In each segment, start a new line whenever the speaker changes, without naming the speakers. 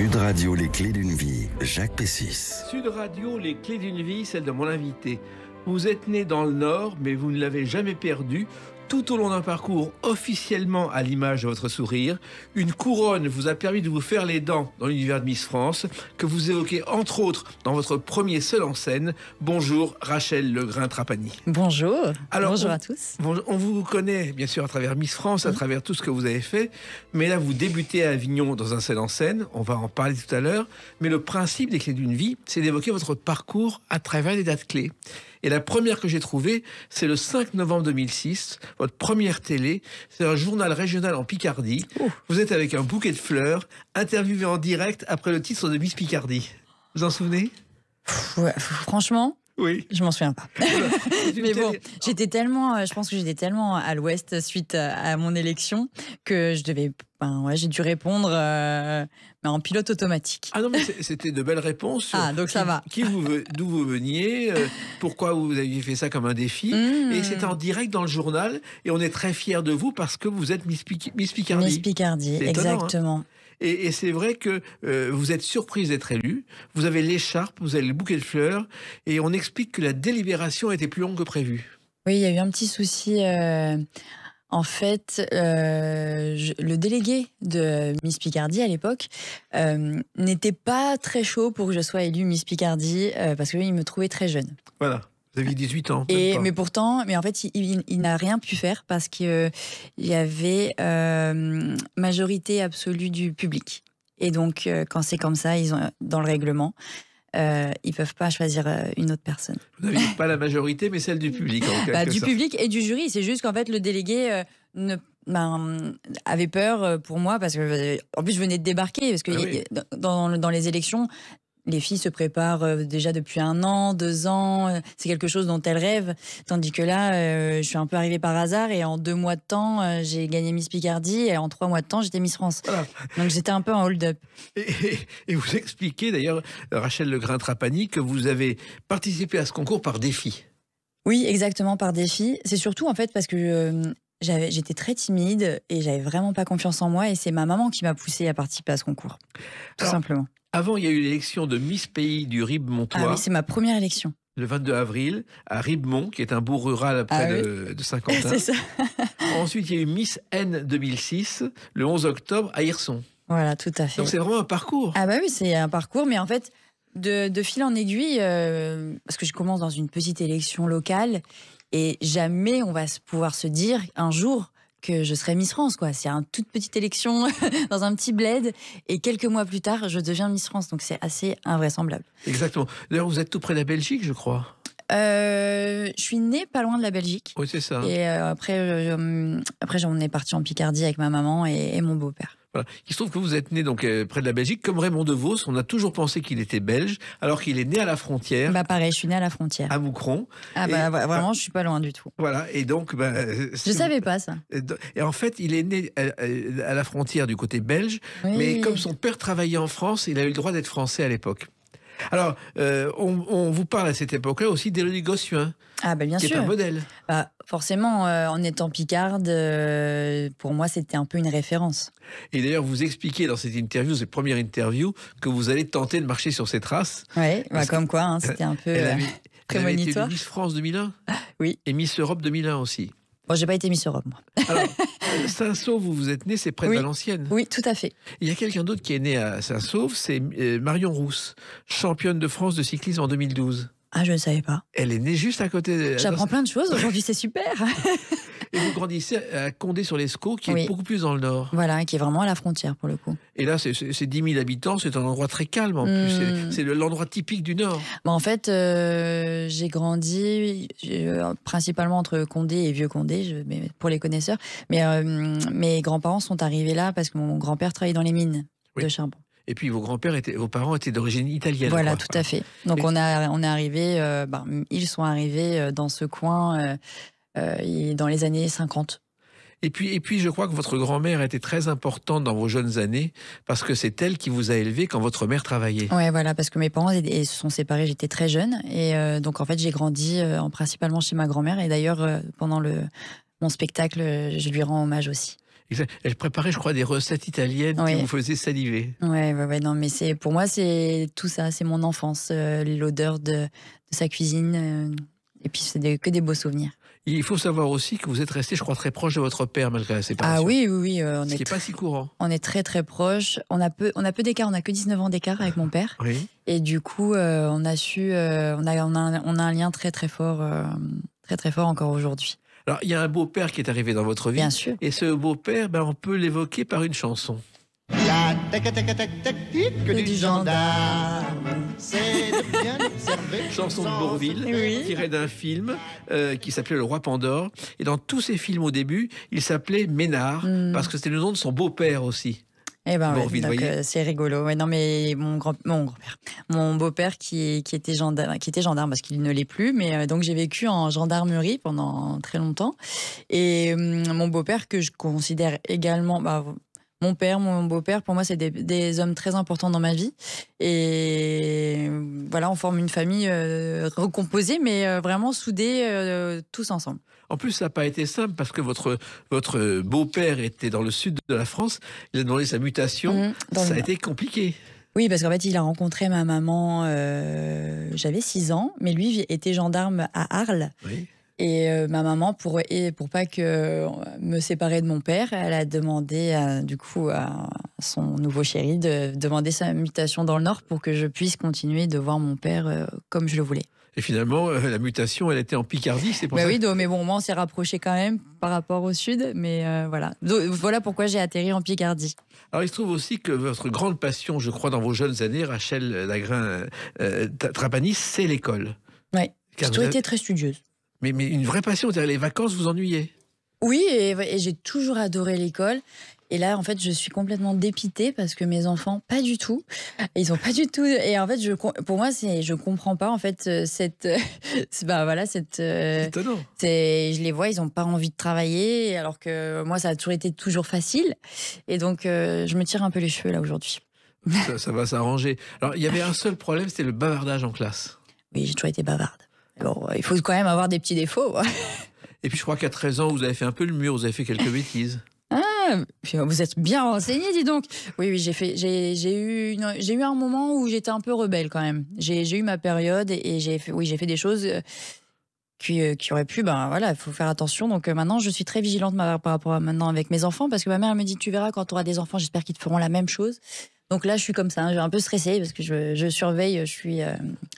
Sud Radio, les clés d'une vie, Jacques Pessis.
Sud Radio, les clés d'une vie, celle de mon invité. Vous êtes né dans le Nord, mais vous ne l'avez jamais perdu. Tout au long d'un parcours officiellement à l'image de votre sourire, une couronne vous a permis de vous faire les dents dans l'univers de Miss France, que vous évoquez entre autres dans votre premier seul en scène. Bonjour Rachel Legrain-Trapani.
Bonjour. Alors, bonjour à tous.
On vous connaît bien sûr à travers Miss France, à travers tout ce que vous avez fait, mais là vous débutez à Avignon dans un seul en scène, on va en parler tout à l'heure, mais le principe des clés d'une vie, c'est d'évoquer votre parcours à travers des dates clés. Et la première que j'ai trouvée, c'est le 5 novembre 2006, votre première télé. C'est un journal régional en Picardie. Vous êtes avec un bouquet de fleurs, interviewé en direct après le titre de Miss Picardie. Vous en souvenez ?
Franchement,
oui.
Je m'en souviens pas. Mais bon, j'étais tellement, je pense que j'étais tellement à l'ouest suite à mon élection que je devais, j'ai dû répondre mais en pilote automatique.
Ah non, mais c'était de belles réponses.
Ah, donc ça va.
D'où vous veniez, pourquoi vous aviez fait ça comme un défi. Et c'était en direct dans le journal. Et on est très fiers de vous parce que vous êtes Miss Picardie.
Miss Picardie, exactement.
Hein. Et c'est vrai que vous êtes surprise d'être élue. Vous avez l'écharpe, vous avez le bouquet de fleurs. Et on explique que la délibération était plus longue que prévu.
Oui, il y a eu un petit souci. En fait, le délégué de Miss Picardie à l'époque n'était pas très chaud pour que je sois élue Miss Picardie parce qu'il me trouvait très jeune.
Voilà. Vous aviez 18 ans.
Mais en fait, il n'a rien pu faire parce qu'il y avait majorité absolue du public. Et donc, quand c'est comme ça, ils ont dans le règlement, ils peuvent pas choisir une autre personne.
Vous n'aviez pas la majorité, mais celle du public.
Du public et du jury. C'est juste qu'en fait, le délégué avait peur pour moi parce que, en plus, je venais de débarquer parce que dans les élections. Les filles se préparent déjà depuis 1 an, 2 ans. C'est quelque chose dont elles rêvent. Tandis que là, je suis un peu arrivée par hasard et en 2 mois de temps, j'ai gagné Miss Picardie et en 3 mois de temps, j'étais Miss France. Voilà. Donc j'étais un peu en hold-up.
Et vous expliquez d'ailleurs, Rachel Legrain-Trapani, que vous avez participé à ce concours par défi.
Oui, exactement, par défi. C'est surtout en fait parce que j'étais très timide et j'avais vraiment pas confiance en moi et c'est ma maman qui m'a poussée à participer à ce concours. Tout simplement.
Avant, il y a eu l'élection de Miss Pays du Ribes-Montois.
Ah oui, c'est ma première élection.
Le 22 avril, à Ribemont, qui est un bourg rural près de Saint-Quentin.
C'est ça.
Ensuite, il y a eu Miss N 2006, le 11 octobre, à Hirson.
Voilà, tout à fait.
Donc c'est vraiment un parcours.
Ah bah oui, c'est un parcours, mais en fait, de fil en aiguille, parce que je commence dans une petite élection locale, et jamais on va pouvoir se dire un jour que je serai Miss France, quoi. C'est une toute petite élection dans un petit bled et quelques mois plus tard, je deviens Miss France. Donc c'est assez invraisemblable.
Exactement. D'ailleurs, vous êtes tout près de la Belgique, je crois.
Je suis née pas loin de la Belgique.
Oui, c'est ça.
Et après, j'en ai parti en Picardie avec ma maman et mon beau-père.
Voilà. Il se trouve que vous êtes né donc près de la Belgique, comme Raymond DeVos. On a toujours pensé qu'il était belge, alors qu'il est né à la frontière.
Bah pareil, je suis née à la frontière.
À Moucron.
Ah vraiment, je suis pas loin du tout.
Voilà. Et donc,
je savais pas ça.
Et en fait, il est né à la frontière du côté belge, oui. Mais comme son père travaillait en France, il a eu le droit d'être français à l'époque. Alors, on vous parle à cette époque-là aussi d'Élodie Gossuin,
bien
qui
sûr.
est un modèle.
Forcément, en étant picarde, pour moi, c'était un peu une référence.
Et d'ailleurs, vous expliquez dans cette interview, cette première interview, que vous allez tenter de marcher sur ses traces.
Oui, comme quoi, c'était un peu prémonitoire.
Elle avait été Miss France 2001
Oui.
Et Miss Europe 2001 aussi.
Bon, j'ai pas été Miss Europe, moi.
Alors, Saint-Sauve, où vous êtes né, c'est près de Valenciennes.
Oui, tout à fait.
Il y a quelqu'un d'autre qui est né à Saint-Sauve, c'est Marion Rousse, championne de France de cyclisme en 2012.
Ah, je ne savais pas.
Elle est née juste à côté.
J'apprends plein de choses aujourd'hui, c'est super.
Et vous grandissez à Condé-sur-l'Escaut, qui est beaucoup plus dans le nord.
Voilà, qui est vraiment à la frontière pour le coup.
Et là, c'est 10 000 habitants, c'est un endroit très calme en plus. C'est l'endroit typique du nord.
En fait, j'ai grandi principalement entre Condé et Vieux-Condé, pour les connaisseurs. Mais mes grands-parents sont arrivés là parce que mon grand-père travaillait dans les mines de charbon.
Et puis vos parents étaient d'origine italienne.
Voilà, tout à fait. Donc on est arrivé, ils sont arrivés dans ce coin dans les années 50.
Et puis, je crois que votre grand-mère était très importante dans vos jeunes années parce que c'est elle qui vous a élevé quand votre mère travaillait.
Ouais, voilà, parce que mes parents se sont séparés, j'étais très jeune et donc en fait j'ai grandi principalement chez ma grand-mère et d'ailleurs pendant mon spectacle, je lui rends hommage aussi.
Exact. Elle préparait, je crois, des recettes italiennes qui vous faisaient saliver.
Ouais, non, mais pour moi, c'est tout ça, c'est mon enfance, l'odeur de sa cuisine, et puis c'est que des beaux souvenirs.
Il faut savoir aussi que vous êtes resté, je crois, très proche de votre père malgré la séparation.
Ah oui,
ce qui n'est pas si courant.
On est très très proches. On a peu d'écart, on a que 19 ans d'écart avec mon père.
Oui.
Et du coup, on a un lien très très fort encore aujourd'hui.
Alors, il y a un beau-père qui est arrivé dans votre vie.
Bien sûr.
Et ce beau-père, on peut l'évoquer par une chanson.
La tactique du gendarme, c'est de bien observer.
Chanson de Bourvil, tirée d'un film qui s'appelait Le Roi Pandore. Et dans tous ces films au début, il s'appelait Ménard, parce que c'était le nom de son beau-père aussi.
Eh ben Bourvil, donc c'est rigolo. Ouais, non mais mon beau-père qui était gendarme parce qu'il ne l'est plus, mais donc j'ai vécu en gendarmerie pendant très longtemps. Et mon beau-père que je considère également, mon père, mon beau-père, pour moi, c'est des hommes très importants dans ma vie. Et voilà, on forme une famille recomposée, mais vraiment soudée, tous ensemble.
En plus, ça n'a pas été simple parce que votre beau-père était dans le sud de la France. Il a demandé sa mutation. Ça a été compliqué.
Oui, parce qu'en fait, il a rencontré ma maman, j'avais 6 ans, mais lui était gendarme à Arles.
Oui.
Et ma maman, pour pas que me séparer de mon père, elle a demandé du coup à son nouveau chéri de demander sa mutation dans le Nord pour que je puisse continuer de voir mon père comme je le voulais.
Et finalement, la mutation, elle était en Picardie, c'est pour ça.
Oui, mais bon, moi, on s'est rapproché quand même par rapport au Sud, mais voilà. Donc, voilà pourquoi j'ai atterri en Picardie.
Alors, il se trouve aussi que votre grande passion, je crois, dans vos jeunes années, Rachel Lagrin-Trapani, c'est l'école.
Oui, j'ai toujours été très studieuse.
Mais une vraie passion, c'est-à-dire les vacances, vous ennuyez? Oui,
et j'ai toujours adoré l'école. Et là, en fait, je suis complètement dépitée parce que mes enfants, pas du tout. Ils ont pas du tout. Et en fait, pour moi, je comprends pas en fait cette.
étonnant.
Je les vois, ils ont pas envie de travailler, alors que moi, ça a toujours facile. Et donc, je me tire un peu les cheveux là aujourd'hui.
Ça va s'arranger. Alors, il y avait un seul problème, c'était le bavardage en classe.
Oui, j'ai toujours été bavarde. Bon, il faut quand même avoir des petits défauts.
Et puis, je crois qu'à 13 ans, vous avez fait un peu le mur, vous avez fait quelques bêtises.
Ah, vous êtes bien renseigné, dis donc. Oui, j'ai eu un moment où j'étais un peu rebelle quand même. J'ai eu ma période et j'ai fait des choses qui auraient pu, il faut faire attention. Donc maintenant, je suis très vigilante par rapport à maintenant avec mes enfants parce que ma mère elle me dit, tu verras quand tu auras des enfants, j'espère qu'ils te feront la même chose. Donc là, je suis comme ça, j'ai un peu stressée parce que je surveille, je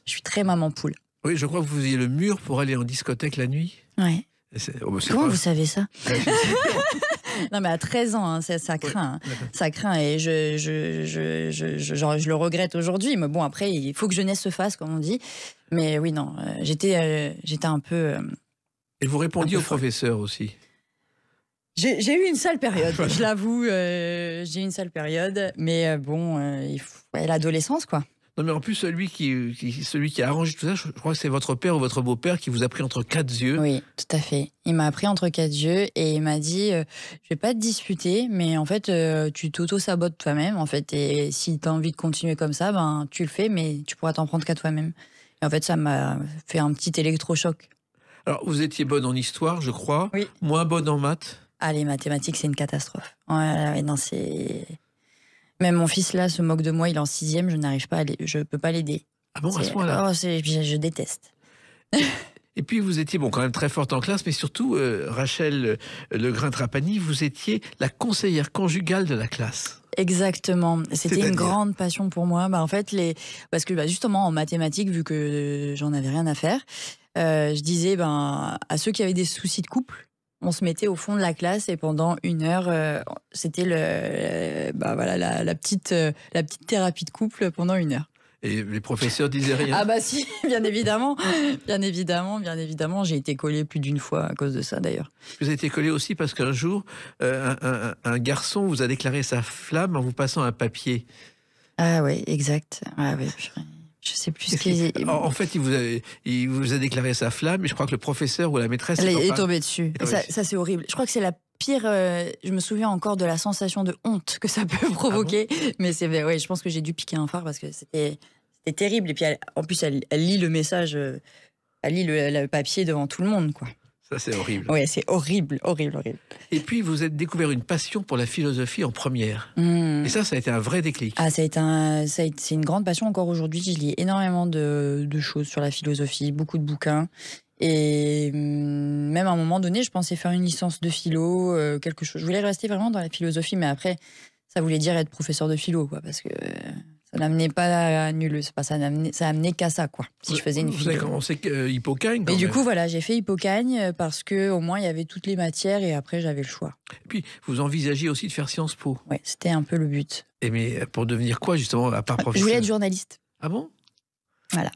suis très maman poule.
Oui, je crois que vous faisiez le mur pour aller en discothèque la nuit.
Ouais. Comment vous savez ça? Non, mais à 13 ans, ça craint.
Ouais,
ça craint et je le regrette aujourd'hui. Mais bon, après, il faut que jeunesse se fasse, comme on dit. Mais oui, non, j'étais un peu...
Et vous répondiez aux professeurs aussi?
J'ai eu une sale période, je l'avoue. J'ai eu une sale période. Mais l'adolescence, quoi.
Non, mais en plus, celui qui a arrangé tout ça, je crois que c'est votre père ou votre beau-père qui vous a pris entre 4 yeux.
Oui, tout à fait. Il m'a pris entre 4 yeux et il m'a dit je vais pas te disputer, mais en fait, tu t'auto-sabotes toi-même. En fait, et si tu as envie de continuer comme ça, tu le fais, mais tu pourras t'en prendre qu'à toi-même. Et en fait, ça m'a fait un petit électrochoc.
Alors, vous étiez bonne en histoire, je crois.
Oui.
Moins bonne en maths.
Ah, les mathématiques, c'est une catastrophe. Ouais, non, c'est... Même mon fils, là, se moque de moi, il est en 6e, je peux pas l'aider.
Ah bon, à ce point-là?
Je déteste.
Et puis, vous étiez quand même très forte en classe, mais surtout, Rachel Lagrin-Trapani, vous étiez la conseillère conjugale de la classe.
Exactement. C'était une grande passion pour moi. En fait, parce que justement, en mathématiques, vu que j'en avais rien à faire, je disais à ceux qui avaient des soucis de couple, on se mettait au fond de la classe et pendant 1 heure, c'était la petite thérapie de couple pendant 1 heure.
Et les professeurs disaient rien?
Ah si, bien évidemment. Bien évidemment, j'ai été collée plus d'une fois à cause de ça d'ailleurs.
Vous avez été collée aussi parce qu'un jour, un garçon vous a déclaré sa flamme en vous passant un papier.
Ah oui, exact. Ah ouais, je sais plus ce qu'il...
En fait, il vous a déclaré sa flamme, et je crois que le professeur ou la maîtresse
est tombé dessus. Ça, c'est horrible. Je crois que c'est la pire... je me souviens encore de la sensation de honte que ça peut provoquer. Ah bon? Mais je pense que j'ai dû piquer un phare parce que c'était terrible. Et puis, en plus, elle lit le message, elle lit le papier devant tout le monde, quoi.
Ça, c'est horrible.
Oui, c'est horrible, horrible, horrible.
Et puis, vous avez découvert une passion pour la philosophie en première. Et ça a été un vrai déclic.
Ah, c'est une grande passion encore aujourd'hui. Je lis énormément de choses sur la philosophie, beaucoup de bouquins. Et même à un moment donné, je pensais faire une licence de philo, quelque chose. Je voulais rester vraiment dans la philosophie, mais après, ça voulait dire être professeur de philo, quoi, parce que ça n'amenait pas à nul. Ça amenait qu'à ça, quoi. Si je faisais une philo.
Vous avez commencé Hippocagne.
Et du coup, voilà, j'ai fait Hippocagne parce que au moins il y avait toutes les matières et après j'avais le choix.
Et puis, vous envisagiez aussi de faire Sciences Po.
Ouais, c'était un peu le but.
Et mais pour devenir quoi, justement, à part professeur?
Je voulais être journaliste.
Ah bon?
Voilà.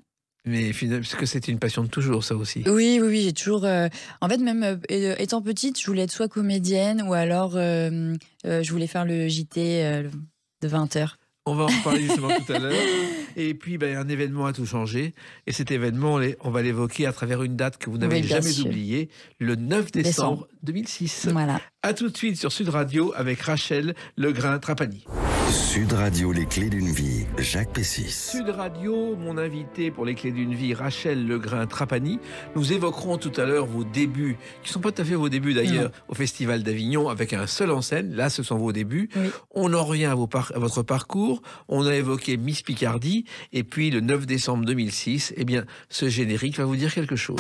Mais finalement, parce que c'était une passion de toujours, ça aussi.
Oui, j'ai toujours. En fait, même étant petite, je voulais être soit comédienne ou alors je voulais faire le JT de 20h.
On va en reparler justement tout à l'heure. Et puis, un événement a tout changé. Et cet événement, on va l'évoquer à travers une date que vous n'avez jamais oubliée, le 9 décembre 2006.
Voilà.
À tout de suite sur Sud Radio avec Rachel Legrain-Trapani.
Sud Radio, les clés d'une vie, Jacques Pessis.
Sud Radio, mon invité pour les clés d'une vie, Rachel Legrain-Trapani. Nous évoquerons tout à l'heure vos débuts, qui ne sont pas tout à fait vos débuts d'ailleurs, au Festival d'Avignon, avec un seul en scène. Là, ce sont vos débuts. Oui. On en revient à votre parcours. On a évoqué Miss Picardie. Et puis, le 9 décembre 2006, ce générique va vous dire quelque chose.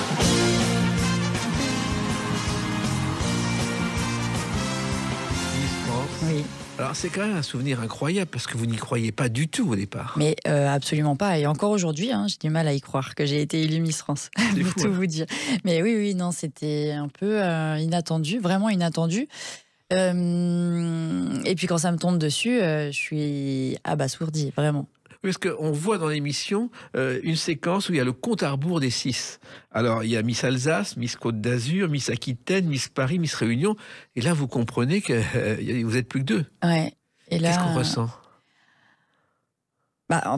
Oui.
Alors, c'est quand même un souvenir incroyable parce que vous n'y croyez pas du tout au départ.
Mais absolument pas. Et encore aujourd'hui, j'ai du mal à y croire que j'ai été élue Miss France, pour tout vous dire. Mais oui, non, c'était un peu inattendu, vraiment inattendu. Et puis quand ça me tombe dessus, je suis abasourdie, vraiment.
Parce qu'on voit dans l'émission une séquence où il y a le compte à rebours des 6. Alors, il y a Miss Alsace, Miss Côte d'Azur, Miss Aquitaine, Miss Paris, Miss Réunion. Et là, vous comprenez que vous êtes plus que 2.
Ouais. Et là,
qu'est-ce qu'on ressent?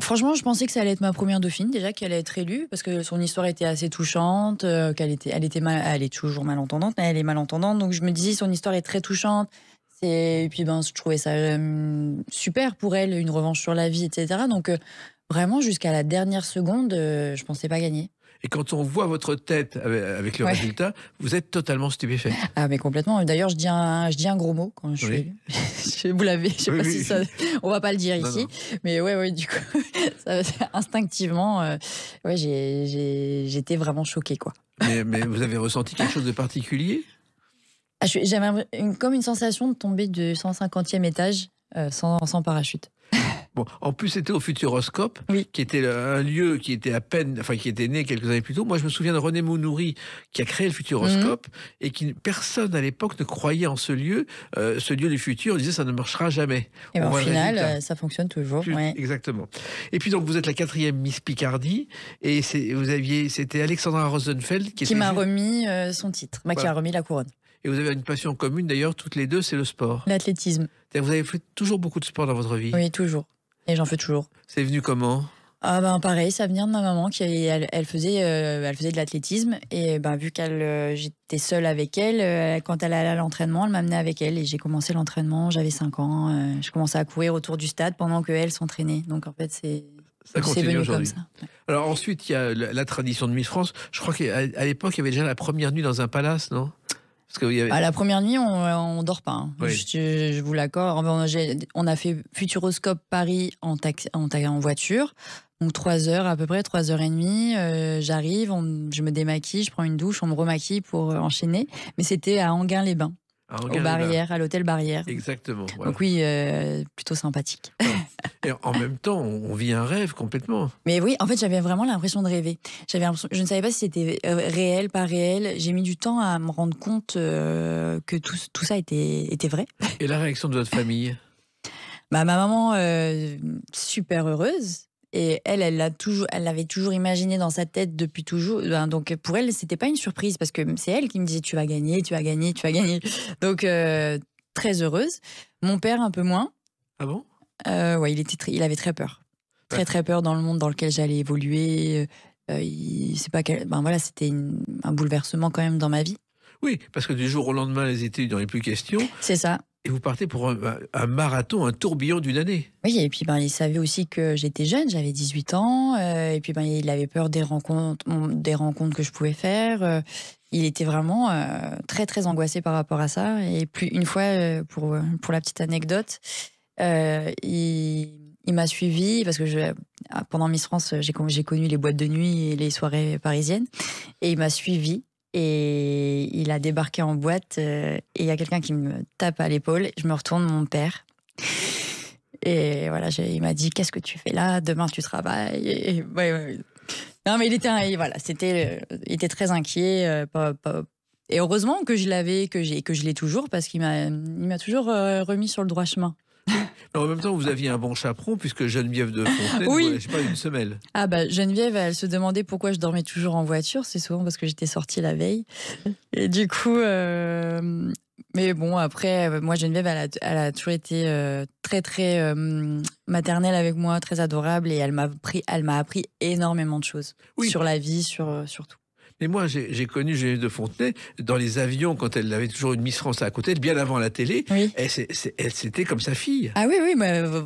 Franchement, je pensais que ça allait être ma première dauphine, déjà, qu'elle allait être élue, parce que son histoire était assez touchante, elle est toujours malentendante, mais elle est malentendante. Donc, je me disais, son histoire est très touchante. Et puis je trouvais ça super pour elle, une revanche sur la vie, etc. Donc vraiment jusqu'à la dernière seconde, je pensais pas gagner.
Et quand on voit votre tête avec le résultat, vous êtes totalement stupéfait.
Ah mais complètement. D'ailleurs je dis un gros mot quand je suis. Vous l'avez. Je sais pas si ça. On va pas le dire ici. Non. Mais ouais du coup instinctivement, j'étais vraiment choquée quoi.
Mais vous avez ressenti quelque chose de particulier?
J'avais comme une sensation de tomber du 150e étage sans parachute.
Bon, en plus, c'était au Futuroscope, qui était un lieu qui était qui était né quelques années plus tôt. Moi, je me souviens de René Mounoury, qui a créé le Futuroscope, et personne à l'époque ne croyait en ce lieu du futur. On disait ça ne marchera jamais.
Et au final, ça fonctionne toujours.
Exactement. Et puis donc, vous êtes la 4e Miss Picardie, et c'était Alexandra Rosenfeld qui m'a
remis son titre, qui a remis la couronne.
Et vous avez une passion commune d'ailleurs, toutes les deux, c'est le sport.
L'athlétisme.
Vous avez fait toujours beaucoup de sport dans votre vie?
Oui, toujours. Et j'en fais toujours.
C'est venu comment?
Pareil, ça vient de ma maman qui elle faisait de l'athlétisme et vu qu'elle j'étais seule avec elle, quand elle allait à l'entraînement, elle m'amenait avec elle et j'ai commencé l'entraînement, j'avais 5 ans, je commençais à courir autour du stade pendant qu'elle s'entraînait. Donc en fait
ça continue
venu
aujourd'hui.
Comme ça.
Alors ensuite il y a la tradition de Miss France. Je crois qu'à l'époque il y avait déjà la première nuit dans un palace, non? Parce que
la première nuit, on dort pas.
Oui.
Je vous l'accorde. On a fait Futuroscope Paris en voiture. Donc 3 heures à peu près, 3h30. J'arrive, je me démaquille, je prends une douche, on me remaquille pour enchaîner. Mais c'était à Anguin-les-Bains. Aux Barrières, à l'hôtel Barrières.
Exactement. Voilà.
Donc oui, plutôt sympathique.
Et en même temps, on vit un rêve complètement.
Mais oui, en fait, j'avais vraiment l'impression de rêver. Je ne savais pas si c'était réel, pas réel. J'ai mis du temps à me rendre compte que tout ça était vrai.
Et la réaction de votre famille?
Ma maman, super heureuse. Et elle l'avait toujours imaginé dans sa tête depuis toujours. Donc pour elle, c'était pas une surprise parce que c'est elle qui me disait tu vas gagner, tu vas gagner, tu vas gagner. Donc très heureuse. Mon père un peu moins.
Ah bon?
Ouais, il avait très peur, très peur dans le monde dans lequel j'allais évoluer. C'était un bouleversement quand même dans ma vie.
Oui, parce que du jour au lendemain, les études, il n'y en avait plus question.
C'est ça.
Et vous partez pour un marathon, un tourbillon d'une année.
Oui, et puis il savait aussi que j'étais jeune, j'avais 18 ans. Et puis il avait peur des rencontres que je pouvais faire. il était vraiment très très angoissé par rapport à ça. Et plus une fois, pour la petite anecdote, il m'a suivi parce que pendant Miss France, j'ai connu les boîtes de nuit et les soirées parisiennes. Et il m'a suivi et il a débarqué en boîte et il y a quelqu'un qui me tape à l'épaule. Je me retourne, mon père. Et voilà, il m'a dit, qu'est-ce que tu fais là? Demain, tu travailles. Et, ouais. Non, mais il était très inquiet. Et heureusement que je l'avais, que je l'ai toujours, parce qu'il m'a toujours remis sur le droit chemin.
En même temps, vous aviez un bon chaperon, puisque Geneviève de Fontenay,
oui.
vous lâchez pas une semelle.
Ah bah, Geneviève, elle se demandait pourquoi je dormais toujours en voiture. C'est souvent parce que j'étais sortie la veille. Et du coup... Mais bon, après, moi, Geneviève, elle a toujours été très, très maternelle avec moi, très adorable. Et elle m'a appris énormément de choses sur la vie, sur tout.
Mais moi, j'ai connu Geneviève de Fontenay dans les avions, quand elle avait toujours une Miss France à côté, bien avant la télé. Oui. Elle c'était comme sa fille.
Ah oui,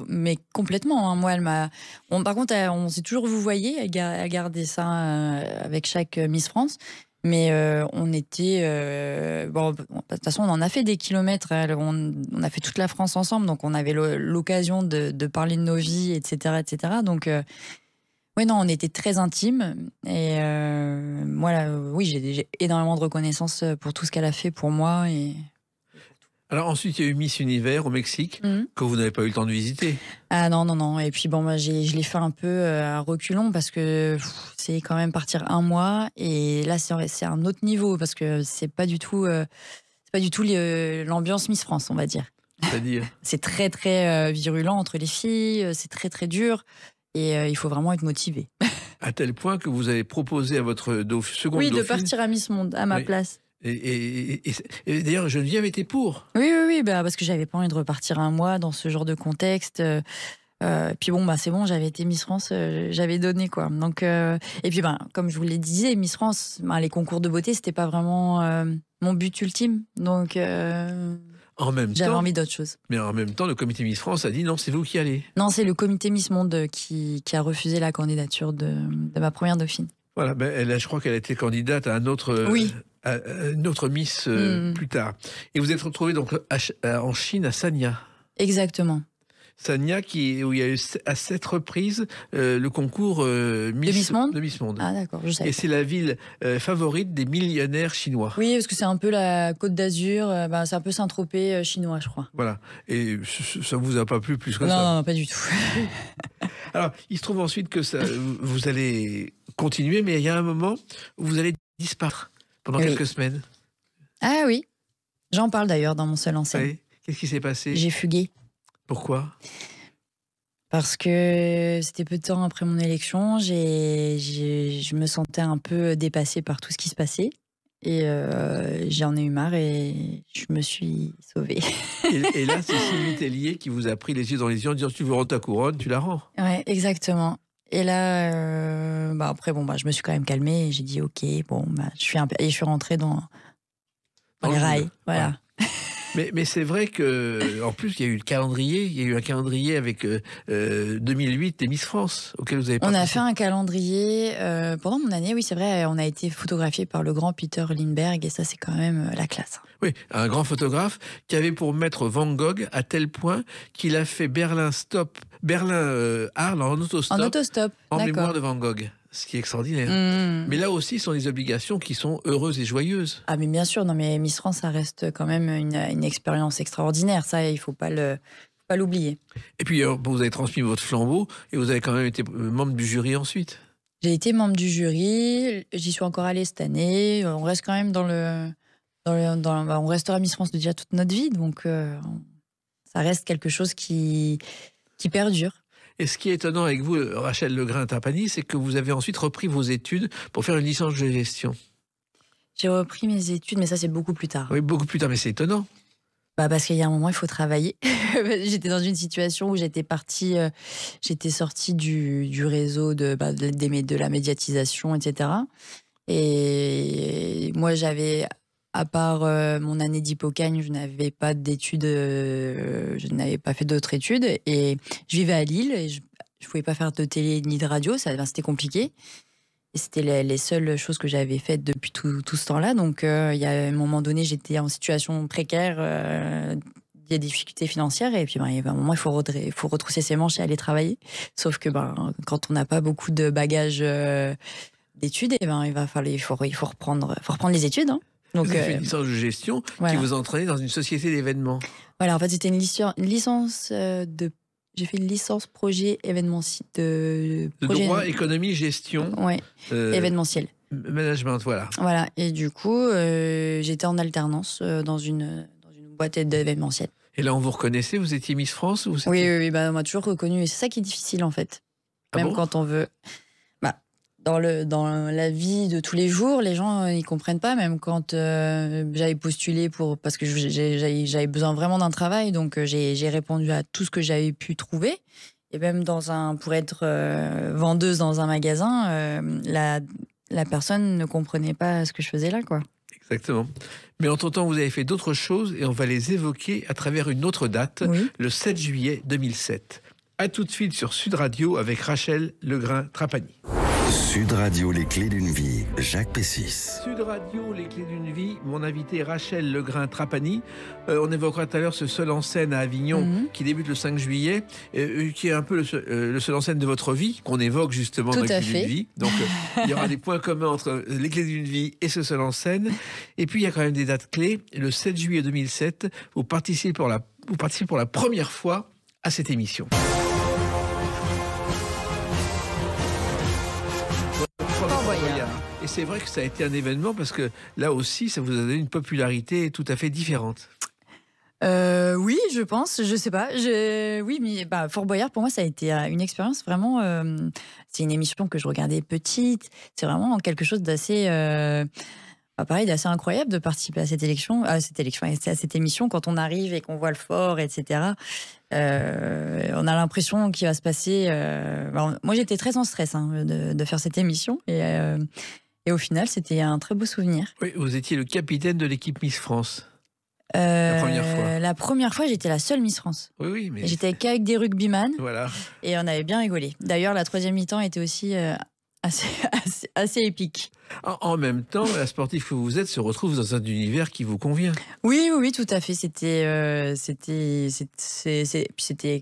mais complètement. Hein. Moi, par contre, on s'est toujours vouvoyé. Elle gardait ça avec chaque Miss France. Mais on était... de toute façon, on en a fait des kilomètres. On a fait toute la France ensemble. Donc, on avait l'occasion de parler de nos vies, etc. etc. Donc... Oui, non, on était très intimes. Et moi, oui, j'ai énormément de reconnaissance pour tout ce qu'elle a fait pour moi.
Alors ensuite, il y a eu Miss Univers au Mexique, que vous n'avez pas eu le temps de visiter.
Ah non. Et puis bon, moi, je l'ai fait un peu à reculons, parce que c'est quand même partir un mois. Et là, c'est un autre niveau, parce que c'est pas du tout l'ambiance Miss France, on va dire.
C'est-à-dire
C'est très, très virulent entre les filles. C'est très, très dur. Et il faut vraiment être motivé.
À tel point que vous avez proposé à votre seconde dauphine...
Oui, de partir à Miss Monde, à ma place.
Et d'ailleurs, Geneviève était pour.
Oui, parce que j'avais pas envie de repartir un mois dans ce genre de contexte. Puis bon, c'est bon, j'avais été Miss France, j'avais donné, quoi. Donc, et puis, comme je vous l'ai dit, Miss France, les concours de beauté, c'était pas vraiment mon but ultime. Donc... j'avais envie d'autre chose.
Mais en même temps, le comité Miss France a dit non, c'est vous qui allez.
Non, c'est le comité Miss Monde qui a refusé la candidature de ma première dauphine.
Voilà, je crois qu'elle a été candidate à un autre, à une autre Miss plus tard. Et vous êtes retrouvée donc en Chine, à Sanya.
Exactement.
Sanya, où il y a eu à 7 reprises le concours Miss Monde.
Ah d'accord, je sais.
Et c'est la ville favorite des millionnaires chinois.
Oui, parce que c'est un peu la Côte d'Azur, c'est un peu Saint-Tropez chinois, je crois.
Voilà. Et ça vous a pas plu plus que ça?
Non, pas du tout.
Alors, il se trouve ensuite que vous allez continuer, mais il y a un moment où vous allez disparaître pendant quelques semaines. Ah
oui, j'en parle d'ailleurs dans mon seul en scène.
Oui. Qu'est-ce qui s'est passé?
J'ai fugué.
Pourquoi?
Parce que c'était peu de temps après mon élection, je me sentais un peu dépassée par tout ce qui se passait. Et j'en ai eu marre et je me suis sauvée.
Et là, c'est Sylvie Tellier qui vous a pris les yeux dans les yeux en disant: tu veux rendre ta couronne, tu la rends.
Ouais, exactement. Et là, après, je me suis quand même calmée et j'ai dit ok, je suis rentrée dans les rails. Voilà. Ouais.
Mais c'est vrai que, en plus, il y a eu le calendrier. Il y a eu un calendrier avec 2008 et Miss France auquel vous avez participé.
On a fait un calendrier pendant mon année. Oui, c'est vrai. On a été photographié par le grand Peter Lindbergh et ça, c'est quand même la classe.
Oui, un grand photographe qui avait pour maître Van Gogh à tel point qu'il a fait Berlin-Arles en autostop.
En autostop.
En mémoire de Van Gogh. Ce qui est extraordinaire. Mais là aussi, ce sont des obligations qui sont heureuses et joyeuses.
Ah, mais bien sûr, non, mais Miss France, ça reste quand même une expérience extraordinaire. Ça, il ne faut pas l'oublier.
Et puis, vous avez transmis votre flambeau et vous avez quand même été membre du jury ensuite.
J'ai été membre du jury, j'y suis encore allée cette année. On reste quand même on restera Miss France déjà toute notre vie, donc ça reste quelque chose qui perdure.
Et ce qui est étonnant avec vous, Rachel Legrin-Tapani, c'est que vous avez ensuite repris vos études pour faire une licence de gestion.
J'ai repris mes études, mais ça, c'est beaucoup plus tard.
Oui, beaucoup plus tard, mais c'est étonnant.
Parce qu'il y a un moment, il faut travailler. J'étais dans une situation où j'étais sortie du réseau de la médiatisation, etc. Et moi, à part mon année d'hypocagne, je n'avais pas d'études, je n'avais pas fait d'autres études. Et je vivais à Lille et je ne pouvais pas faire de télé ni de radio, c'était compliqué. Et c'était les seules choses que j'avais faites depuis tout ce temps-là. Donc, il y a un moment donné, j'étais en situation précaire, des difficultés financières. Et puis, il y a un moment, il faut retrousser ses manches et aller travailler. Sauf que quand on n'a pas beaucoup de bagages d'études, il faut reprendre les études. Hein. Donc,
vous avez fait une licence de gestion qui vous entraînait dans une société d'événements.
Voilà, en fait, c'était une licence de... J'ai fait une licence projet événementiel. De
droit, économie, gestion.
Ouais, événementiel.
Management, voilà.
Voilà, et du coup, j'étais en alternance dans une boîte d'événementiel.
Et là, on vous reconnaissait, vous étiez Miss France ou
Oui, on m'a toujours reconnue. Et c'est ça qui est difficile, en fait. Même quand on veut... Dans la vie de tous les jours, les gens ils comprennent pas, même quand j'avais postulé parce que j'avais besoin vraiment d'un travail, donc j'ai répondu à tout ce que j'avais pu trouver. Et même pour être vendeuse dans un magasin, la personne ne comprenait pas ce que je faisais là, quoi.
Exactement. Mais entre-temps, vous avez fait d'autres choses et on va les évoquer à travers une autre date, le 7 juillet 2007. À tout de suite sur Sud Radio avec Rachel Legrain-Trapani.
Sud Radio, les clés d'une vie, Jacques Pessis.
Sud Radio, les clés d'une vie, mon invité Rachel Legrain-Trapani. On évoquera tout à l'heure ce seul en scène à Avignon qui débute le 5 juillet, qui est un peu le seul en scène de votre vie, qu'on évoque justement dans les clés d'une vie. Donc il y aura des points communs entre les clés d'une vie et ce seul en scène. Et puis il y a quand même des dates clés. Le 7 juillet 2007, vous participez pour la première fois à cette émission. Et c'est vrai que ça a été un événement parce que là aussi, ça vous a donné une popularité tout à fait différente.
Oui, je pense, je sais pas. Oui, mais Fort Boyard, pour moi, ça a été une expérience vraiment... c'est une émission que je regardais petite. C'est vraiment quelque chose d'assez... d'assez incroyable de participer à cette émission. Quand on arrive et qu'on voit le fort, etc., on a l'impression qu'il va se passer... moi, j'étais très en stress de faire cette émission. Et au final, c'était un très beau souvenir.
Oui, vous étiez le capitaine de l'équipe Miss France. La première fois.
La première fois, j'étais la seule Miss France.
Oui, mais...
J'étais qu'avec des rugbyman.
Voilà.
Et on avait bien rigolé. D'ailleurs, la troisième mi-temps était aussi assez épique.
En même temps, la sportive que vous êtes se retrouve dans un univers qui vous convient.
Oui, tout à fait. C'était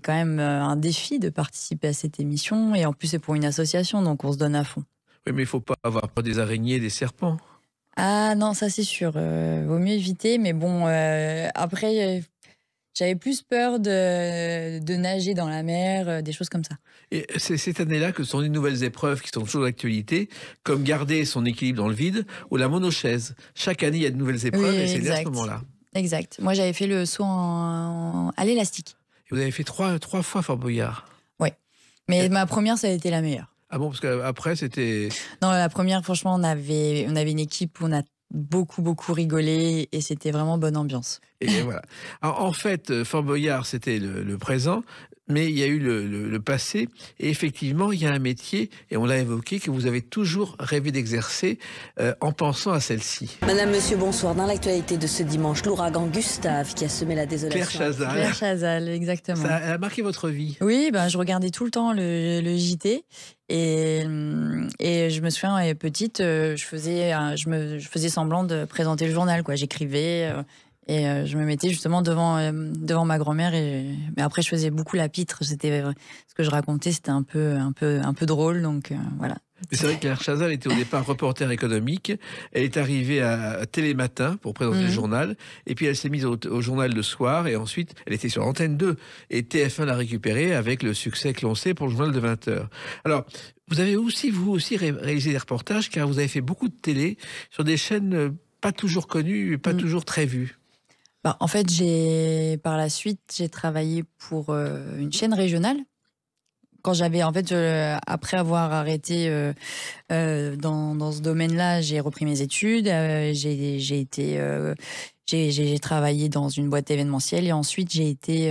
quand même un défi de participer à cette émission. Et en plus, c'est pour une association, donc on se donne à fond. Oui,
mais il ne faut pas avoir peur des araignées et des serpents.
Ah non, ça c'est sûr. Vaut mieux éviter. Mais bon, après, j'avais plus peur de nager dans la mer, des choses comme ça.
Et c'est cette année-là que sont les nouvelles épreuves qui sont toujours d'actualité, comme garder son équilibre dans le vide ou la monochaise. Chaque année, il y a de nouvelles épreuves et c'est à ce moment-là.
Exact. Moi, j'avais fait le saut à l'élastique.
Et vous avez fait trois fois Fort Boyard.
Oui. Mais ma première, ça a été la meilleure.
Ah bon, parce qu'après, c'était...
Non, la première, franchement, on avait une équipe où on a beaucoup rigolé et c'était vraiment bonne ambiance.
Et voilà. Alors, en fait, Fort Boyard, c'était le présent, mais il y a eu le passé. Et effectivement, il y a un métier, et on l'a évoqué, que vous avez toujours rêvé d'exercer en pensant à celle-ci.
Madame, monsieur, bonsoir. Dans l'actualité de ce dimanche, l'ouragan Gustave qui a semé la désolation.
Claire
Chazal, exactement.
Ça a marqué votre vie.
Oui, je regardais tout le temps le JT. Et je me souviens, petite, je faisais semblant de présenter le journal, quoi. J'écrivais et je me mettais justement devant ma grand-mère. Mais après, je faisais beaucoup la pitre. Ce que je racontais, c'était un peu drôle, donc voilà.
Mais c'est vrai que Claire Chazal était au départ reporter économique. Elle est arrivée à Télématin pour présenter le journal. Et puis elle s'est mise au journal de soir. Et ensuite, elle était sur Antenne 2. Et TF1 l'a récupérée avec le succès que l'on sait pour le journal de 20h. Alors, vous avez aussi réalisé des reportages, car vous avez fait beaucoup de télé sur des chaînes pas toujours connues, pas toujours très vues.
En fait, par la suite, j'ai travaillé pour une chaîne régionale. Quand après avoir arrêté dans ce domaine-là, j'ai repris mes études. J'ai travaillé dans une boîte événementielle et ensuite j'ai été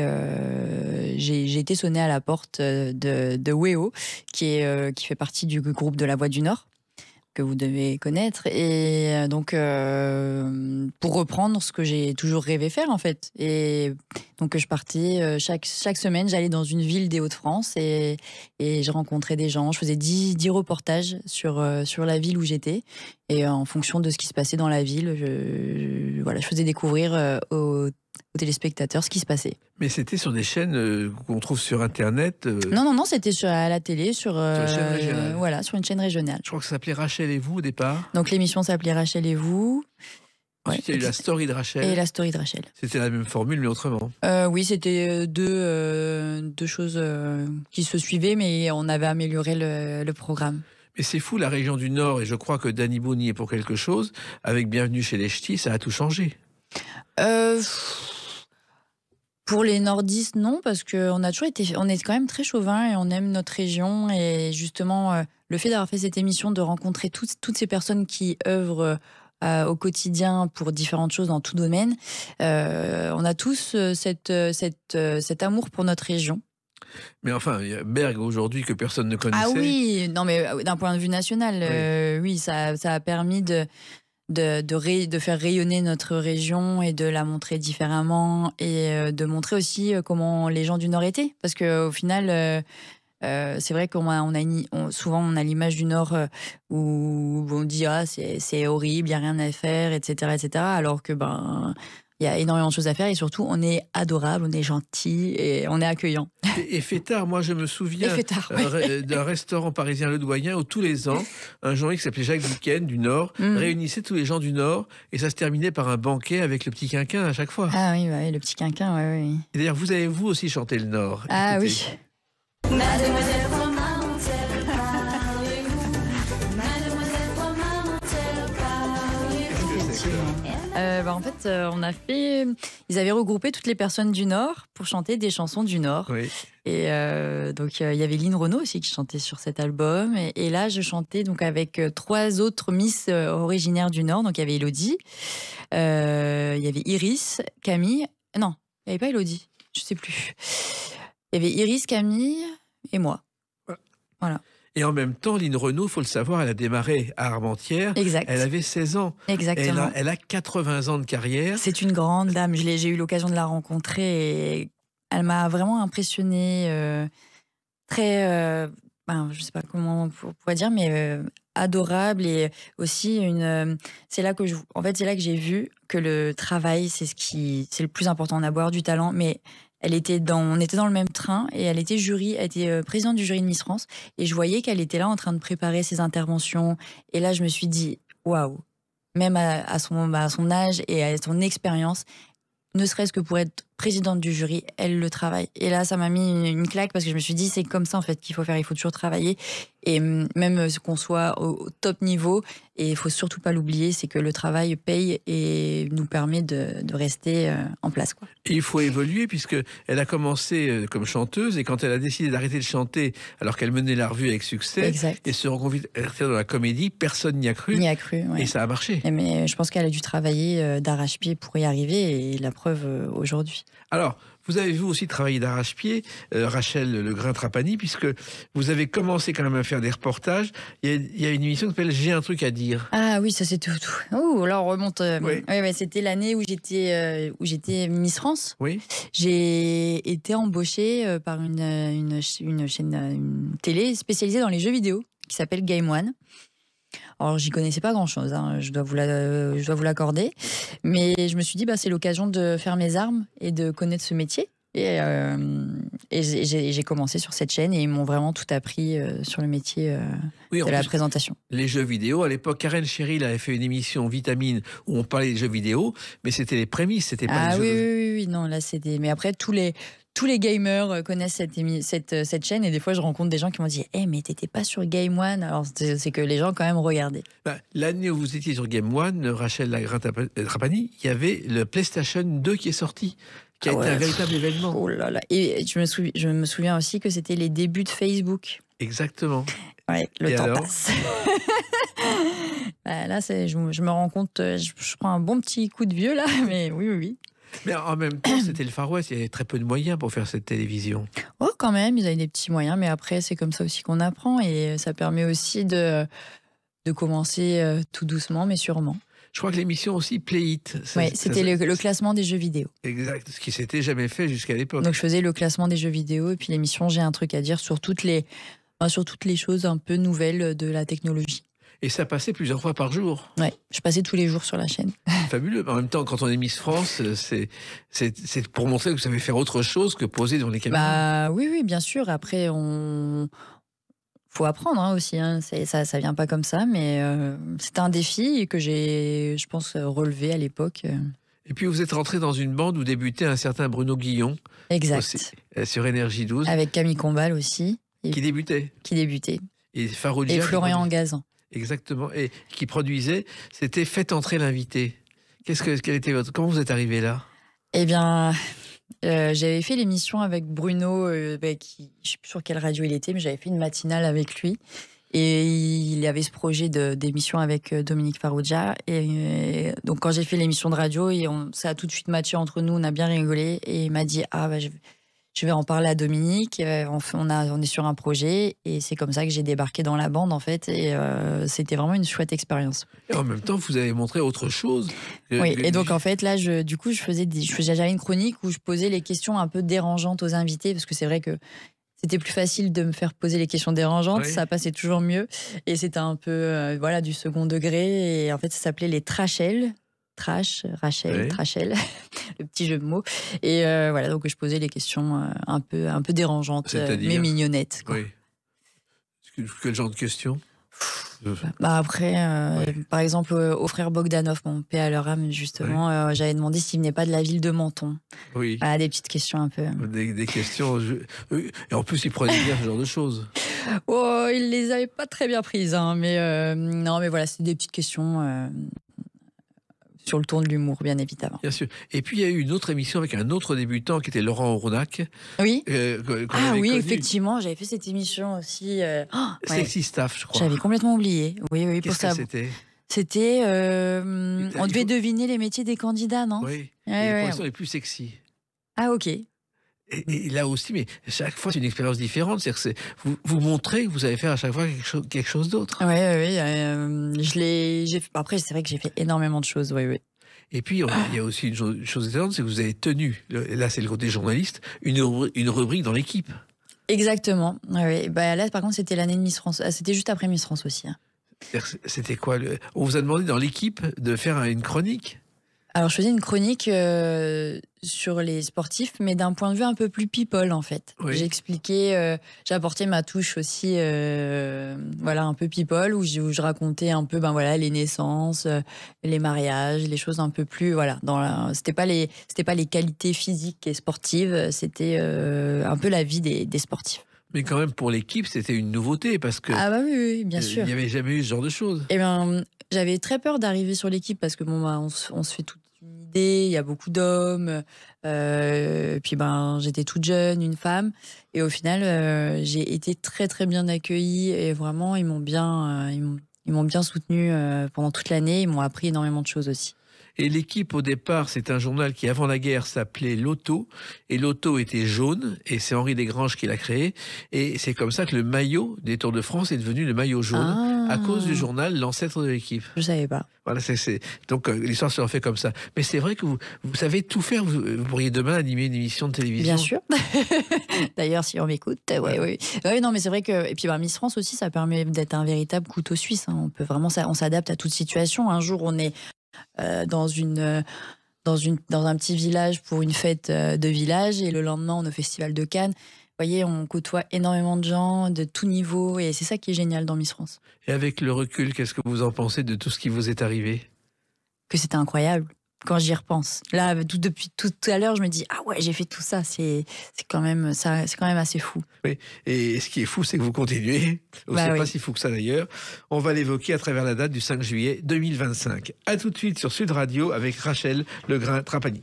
sonnée à la porte de WEO, qui fait partie du groupe de La Voix du Nord. que vous devez connaître. Et donc, pour reprendre ce que j'ai toujours rêvé faire, en fait. Et donc, je partais chaque semaine, j'allais dans une ville des Hauts-de-France et je rencontrais des gens. Je faisais 10 reportages sur la ville où j'étais. Et en fonction de ce qui se passait dans la ville, je faisais découvrir aux téléspectateurs ce qui se passait.
Mais c'était sur des chaînes qu'on trouve sur Internet
Non, c'était à la télé, sur
une chaîne régionale.
Voilà, sur une chaîne régionale.
Je crois que ça s'appelait Rachel et vous au départ.
Donc l'émission s'appelait Rachel et vous.
Ensuite, il y a eu la story de Rachel.
Et la story de Rachel.
C'était la même formule, mais autrement.
Oui, c'était deux choses qui se suivaient, mais on avait amélioré le programme.
Mais c'est fou, la région du Nord, et je crois que Danny Boone y est pour quelque chose, avec Bienvenue chez les Ch'tis, ça a tout changé.
Pour les nordistes, non, parce qu'on a toujours on est quand même très chauvin et on aime notre région. Et justement, le fait d'avoir fait cette émission, de rencontrer toutes ces personnes qui œuvrent au quotidien pour différentes choses dans tout domaine, on a tous cet amour pour notre région.
Mais enfin, il y a Berg aujourd'hui que personne ne connaissait.
Ah oui, non mais d'un point de vue national, oui, ça a permis de faire rayonner notre région et de la montrer différemment et de montrer aussi comment les gens du Nord étaient. Parce qu'au final, c'est vrai souvent on a l'image du Nord où on dit c'est horrible, il n'y a rien à faire, etc., etc. Alors que il y a énormément de choses à faire et surtout on est adorable, on est gentil et on est accueillant.
Et Fêtard, moi je me souviens d'un restaurant parisien Le Doyen où tous les ans, un journaliste qui s'appelait Jacques Buquen du Nord réunissait tous les gens du Nord et ça se terminait par un banquet avec le petit quinquin à chaque fois.
Ah oui, le petit quinquin, oui.
Et d'ailleurs, vous avez vous aussi chanté le Nord.
Ah
écoutez.
Oui.
Mademoiselle Romantel, parlez-vous. Mademoiselle Romantel, parlez-vous.
En fait, ils avaient regroupé toutes les personnes du Nord pour chanter des chansons du Nord.
Oui.
Et donc, il y avait Lynn Renaud aussi qui chantait sur cet album. Et là, je chantais donc avec 3 autres Miss originaires du Nord. Donc, il y avait Élodie, il y avait Iris, Camille. Non, il n'y avait pas Élodie, je ne sais plus. Il y avait Iris, Camille et moi. Voilà.
Et en même temps, Lynn Renaud, il faut le savoir, elle a démarré à Armentières.
Exact.
Elle avait 16 ans.
Exactement.
Elle a 80 ans de carrière.
C'est une grande dame. J'ai eu l'occasion de la rencontrer et elle m'a vraiment impressionnée. Très, je ne sais pas comment on pourrait dire, mais adorable. Et aussi, c'est là que j'ai vu que le travail, c'est le plus important. On a beau avoir du talent, mais on était dans le même train et elle était présidente du jury de Miss France et je voyais qu'elle était là en train de préparer ses interventions et là je me suis dit waouh, même à son âge et à son expérience, ne serait-ce que pour être présidente du jury, elle le travaille. Et là, ça m'a mis une claque parce que je me suis dit, c'est comme ça en fait qu'il faut faire, il faut toujours travailler. Et même qu'on soit au top niveau, et il faut surtout pas l'oublier, c'est que le travail paye et nous permet de rester en place, quoi.
Et il faut évoluer puisqu'elle a commencé comme chanteuse et quand elle a décidé d'arrêter de chanter alors qu'elle menait la revue avec succès
Exact.
et se reconvertir dans la comédie, personne n'y a cru.
N'y a cru, ouais.
Et ça a marché.
Mais je pense qu'elle a dû travailler d'arrache-pied pour y arriver et la preuve aujourd'hui.
Alors, vous avez vous aussi travaillé d'arrache-pied, Rachel Legrain-Trapani, puisque vous avez commencé quand même à faire des reportages. Il y a une émission qui s'appelle J'ai un truc à dire.
Ah oui, ça c'est tout. Oh, là on remonte.
Oui.
Ouais, c'était l'année où j'étais Miss France.
Oui.
J'ai été embauchée par une chaîne, une télé spécialisée dans les jeux vidéo qui s'appelle Game One. Alors, j'y connaissais pas grand-chose, hein, je dois vous l'accorder. Mais je me suis dit, c'est l'occasion de faire mes armes et de connaître ce métier. Et j'ai commencé sur cette chaîne et ils m'ont vraiment tout appris sur le métier de la présentation.
Les jeux vidéo, à l'époque, Karen Cheryl avait fait une émission Vitamine où on parlait des jeux vidéo, mais c'était les prémices, c'était pas les jeux.
Oui, non, là c'était. Mais après, tous les gamers connaissent cette chaîne et des fois je rencontre des gens qui m'ont dit mais t'étais pas sur Game One. Alors c'est que les gens quand même regardaient.
L'année où vous étiez sur Game One, Rachel Legrain-Trapani, il y avait le PlayStation 2 qui est sorti, qui a été un véritable événement.
Oh là là. Et je me souviens aussi que c'était les débuts de Facebook.
Exactement.
Ouais, le temps passe. Là, je me rends compte, je prends un bon petit coup de vieux là, mais oui.
Mais en même temps, c'était le Far West, il y avait très peu de moyens pour faire cette télévision.
Oh, quand même, ils avaient des petits moyens, mais après, c'est comme ça aussi qu'on apprend et ça permet aussi de de commencer tout doucement, mais sûrement.
Je crois que l'émission aussi Play It.
Oui, c'était le classement des jeux vidéo.
Exact, ce qui s'était jamais fait jusqu'à l'époque.
Donc je faisais le classement des jeux vidéo et puis l'émission J'ai un truc à dire sur toutes les choses un peu nouvelles de la technologie.
Et ça passait plusieurs fois par jour.
Ouais, je passais tous les jours sur la chaîne.
Fabuleux. En même temps, quand on est Miss France, c'est pour montrer que vous savez faire autre chose que poser devant les caméras.
Bah oui, bien sûr. Après, faut apprendre aussi. Hein. Ça vient pas comme ça, mais c'était un défi que j'ai, je pense, relevé à l'époque.
Et puis vous êtes rentré dans une bande où débutait un certain Bruno Guillon.
Exact.
Aussi, sur Énergie 12.
Avec Camille Combal aussi.
Qui débutait. Et Faroudia.
Et Florian Gazan.
Exactement. Et qui produisait, c'était Faites entrer l'invité. Comment vous êtes arrivé là?
Eh bien, j'avais fait l'émission avec Bruno, je ne sais plus sur quelle radio il était, mais j'avais fait une matinale avec lui. Et il avait ce projet d'émission avec Dominique Farrugia. Et donc, quand j'ai fait l'émission de radio, ça a tout de suite matché entre nous, on a bien rigolé. Et il m'a dit, je vais en parler à Dominique, on est sur un projet. Et c'est comme ça que j'ai débarqué dans la bande, en fait. Et c'était vraiment une chouette expérience.
Et en même temps, vous avez montré autre chose.
Oui, et donc en fait, là, j'avais une chronique où je posais les questions un peu dérangeantes aux invités, parce que c'est vrai que c'était plus facile de me faire poser les questions dérangeantes, ça passait toujours mieux. Et c'était un peu du second degré. Et en fait, ça s'appelait les Trachelles. Trachel, le petit jeu de mots. Et donc je posais les questions un peu dérangeantes, mais mignonnettes. Quoi.
Oui. Quel genre de questions?
Après, par exemple, au frère Bogdanov, mon paix à leur âme, justement, j'avais demandé s'il venait pas de la ville de Menton.
Oui.
Des petites questions un peu.
Des questions. Et en plus, ils prenaient bien ce genre de choses.
Oh, ils les avaient pas très bien prises, hein, mais non, mais voilà, c'était des petites questions. Sur le ton de l'humour, bien évidemment.
Bien sûr. Et puis, il y a eu une autre émission avec un autre débutant qui était Laurent Ournac.
Oui.
Oui,
connu. Effectivement, j'avais fait cette émission aussi.
Sexy Staff, je crois.
J'avais complètement oublié. Oui, pour ça.
C'était
on devait deviner les métiers des candidats, non?
Oui. Les poissons les plus sexy.
Ah, ok.
Et là aussi, mais chaque fois, c'est une expérience différente. C'est-à-dire que vous montrez que vous allez faire à chaque fois quelque chose d'autre.
Oui. Après, c'est vrai que j'ai fait énormément de choses. Oui.
Et puis, il y a aussi une chose étonnante, c'est que vous avez tenu, là c'est le côté journaliste, une rubrique dans l'équipe.
Exactement. Oui. Là, par contre, c'était l'année de Miss France. C'était juste après Miss France aussi. Hein.
C'était quoi On vous a demandé dans l'équipe de faire une chronique?
Alors, je faisais une chronique sur les sportifs, mais d'un point de vue un peu plus people, en fait. Oui. J'expliquais, j'ai apporté ma touche aussi, un peu people, où je racontais un peu, les naissances, les mariages, les choses un peu plus, c'était pas les qualités physiques et sportives, c'était un peu la vie des sportifs.
Mais quand même, pour l'équipe, c'était une nouveauté, parce que...
Ah oui, bien sûr.
Il n'y avait jamais eu ce genre de choses.
Eh bien, j'avais très peur d'arriver sur l'équipe, parce que on se fait toute une idée, il y a beaucoup d'hommes, puis j'étais toute jeune, une femme, et au final, j'ai été très très bien accueillie, et vraiment, ils m'ont bien soutenue pendant toute l'année, ils m'ont appris énormément de choses aussi.
Et l'équipe, au départ, c'est un journal qui, avant la guerre, s'appelait L'Auto. Et l'Auto était jaune. Et c'est Henri Desgranges qui l'a créé. Et c'est comme ça que le maillot des Tours de France est devenu le maillot jaune, à cause du journal, l'ancêtre de l'équipe.
Je savais pas.
Voilà, donc l'histoire se refait comme ça. Mais c'est vrai que vous savez tout faire. Vous pourriez demain animer une émission de télévision.
Bien sûr. D'ailleurs, si on m'écoute, oui. Non, mais c'est vrai que... Et puis Miss France aussi, ça permet d'être un véritable couteau suisse. Hein. On peut vraiment... on s'adapte à toute situation. Un jour, on est... dans un petit village pour une fête de village, et le lendemain on est au festival de Cannes. Vous voyez, on côtoie énormément de gens de tout niveau, et c'est ça qui est génial dans Miss France.
Et avec le recul, qu'est-ce que vous en pensez de tout ce qui vous est arrivé?
Que c'était incroyable quand j'y repense. Là, depuis tout à l'heure, je me dis j'ai fait tout ça. C'est quand même assez fou. Oui.
Et ce qui est fou, c'est que vous continuez. C'est pas si fou que ça d'ailleurs. On va l'évoquer à travers la date du 5 juillet 2025. À tout de suite sur Sud Radio avec Rachel Legrain-Trapani.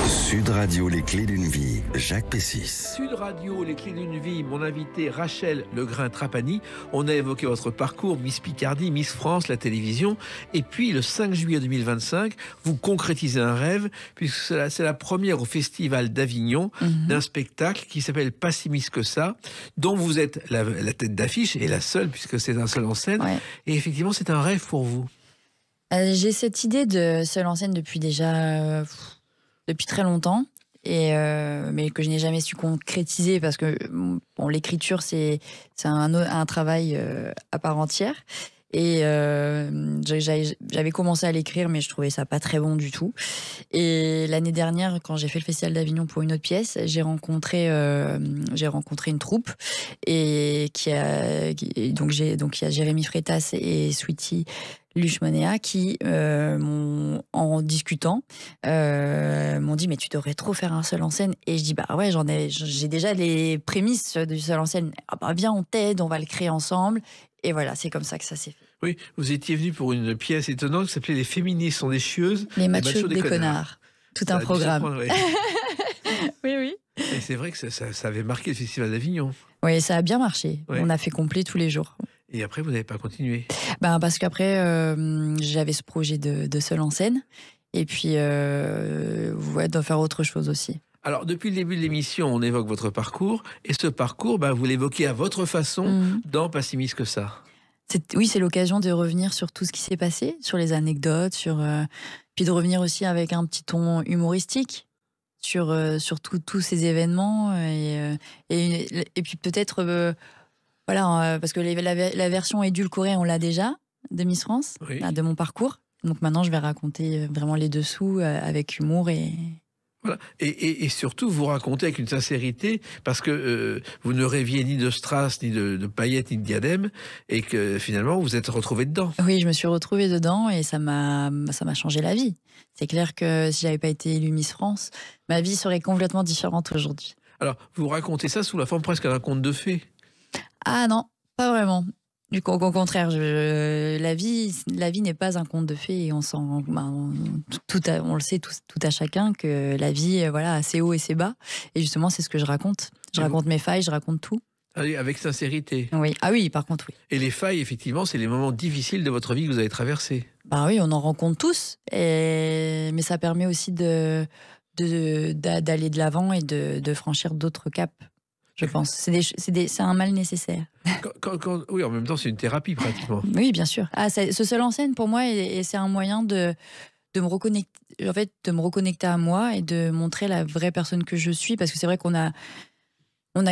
Sud Radio, les clés d'une vie, Jacques Pessis.
Sud Radio, les clés d'une vie, mon invité Rachel Legrain-Trapani. On a évoqué votre parcours, Miss Picardie, Miss France, la télévision. Et puis, le 5 juillet 2025, vous concrétisez un rêve, puisque c'est la première au Festival d'Avignon d'un spectacle qui s'appelle Pas si Miss que ça, dont vous êtes la tête d'affiche, et la seule, puisque c'est un seul en scène.
Ouais.
Et effectivement, c'est un rêve pour vous.
J'ai cette idée de seul en scène depuis déjà depuis très longtemps, mais que je n'ai jamais su concrétiser parce que bon, l'écriture c'est un travail à part entière. Et j'avais commencé à l'écrire, mais je trouvais ça pas très bon du tout. Et l'année dernière, quand j'ai fait le Festival d'Avignon pour une autre pièce, j'ai rencontré une troupe et donc il y a Jérémy Freitas et Sweetie Luchmonea qui en discutant m'ont dit mais tu devrais trop faire un seul en scène. Et je dis bah ouais, j'ai déjà les prémices du seul en scène. Ah bah viens, on t'aide, on va le créer ensemble. Et voilà, c'est comme ça que ça s'est fait.
Oui, vous étiez venu pour une pièce étonnante qui s'appelait Les féministes sont des chieuses,
les machos des connards. Tout un programme.
Oui.
Oui.
Et c'est vrai que ça avait marqué le Festival d'Avignon.
Oui, ça a bien marché.
Ouais.
On a fait complet tous les jours.
Et après, vous n'avez pas continué.
Parce qu'après, j'avais ce projet de seul en scène. Et puis, de faire autre chose aussi.
Alors, depuis le début de l'émission, on évoque votre parcours. Et ce parcours, vous l'évoquez à votre façon dans Pas si Miss que ça.
Oui, c'est l'occasion de revenir sur tout ce qui s'est passé, sur les anecdotes, puis de revenir aussi avec un petit ton humoristique sur tous ces événements. Et puis peut-être, parce que la version édulcorée, on l'a déjà, de Miss France,
Oui.
de mon parcours. Donc maintenant, je vais raconter vraiment les dessous avec humour et...
Voilà. Et surtout, vous racontez avec une sincérité, parce que vous ne rêviez ni de strass, ni de paillettes, ni de diadèmes, et que finalement, vous êtes retrouvé dedans.
Oui, je me suis retrouvée dedans et ça m'a changé la vie. C'est clair que si j'avais pas été élue Miss France, ma vie serait complètement différente aujourd'hui.
Alors, vous racontez ça sous la forme presque d'un conte de fées.
Ah non, pas vraiment. Du coup, au contraire, la vie n'est pas un conte de fées et on le sait tout à chacun que la vie, a ses hauts et ses bas. Et justement, c'est ce que je raconte. Je raconte mes failles, je raconte tout.
Allez, avec sincérité.
Oui. Ah oui, par contre, oui.
Et les failles, effectivement, c'est les moments difficiles de votre vie que vous avez traversés.
Oui, on en rencontre tous. Mais ça permet aussi d'aller de l'avant et de franchir d'autres caps. Je pense. C'est un mal nécessaire.
Oui, en même temps, c'est une thérapie pratiquement.
Oui, bien sûr. Ce seul en scène, pour moi, c'est un moyen de me reconnecter à moi et de montrer la vraie personne que je suis. Parce que c'est vrai qu'on a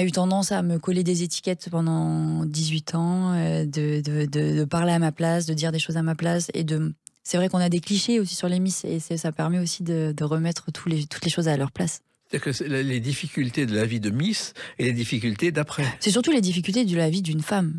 eu tendance à me coller des étiquettes pendant 18 ans, de parler à ma place, de dire des choses à ma place. C'est vrai qu'on a des clichés aussi sur les Miss et ça permet aussi de remettre toutes les choses à leur place.
C'est-à-dire que c'est les difficultés de la vie de Miss et les difficultés d'après.
C'est surtout les difficultés de la vie d'une femme.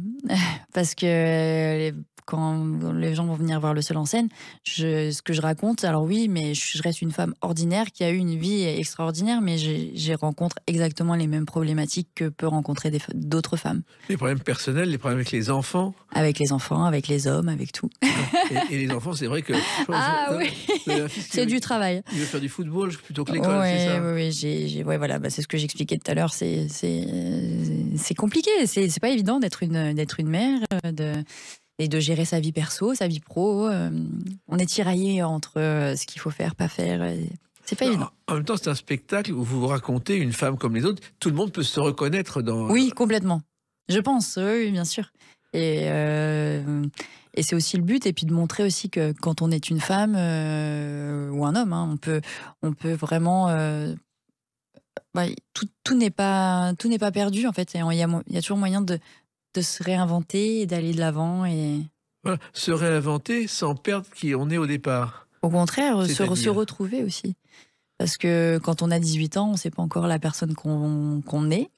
Parce que quand les gens vont venir voir le seul en scène, ce que je raconte, alors oui, mais je reste une femme ordinaire qui a eu une vie extraordinaire, mais je rencontre exactement les mêmes problématiques que peuvent rencontrer d'autres femmes.
Les problèmes personnels, les problèmes avec les enfants.
Avec les enfants, avec les hommes, avec tout.
Et les enfants, c'est vrai que...
Oui, c'est du travail.
Il veut faire du football plutôt que l'école, c'est ça?
Oui, c'est ce que j'expliquais tout à l'heure. C'est compliqué. C'est pas évident d'être une mère, et de gérer sa vie perso, sa vie pro. On est tiraillé entre ce qu'il faut faire, pas faire. C'est pas évident.
En même temps, c'est un spectacle où vous racontez une femme comme les autres. Tout le monde peut se reconnaître dans...
Oui, complètement. Je pense, oui, bien sûr. Et c'est aussi le but, et puis de montrer aussi que quand on est une femme ou un homme, on peut vraiment... tout n'est pas perdu, en fait. Il y a toujours moyen de se réinventer et d'aller de l'avant.
Voilà, se réinventer sans perdre qui on est au départ.
Au contraire, se retrouver aussi. Parce que quand on a 18 ans, on ne sait pas encore la personne qu'on est.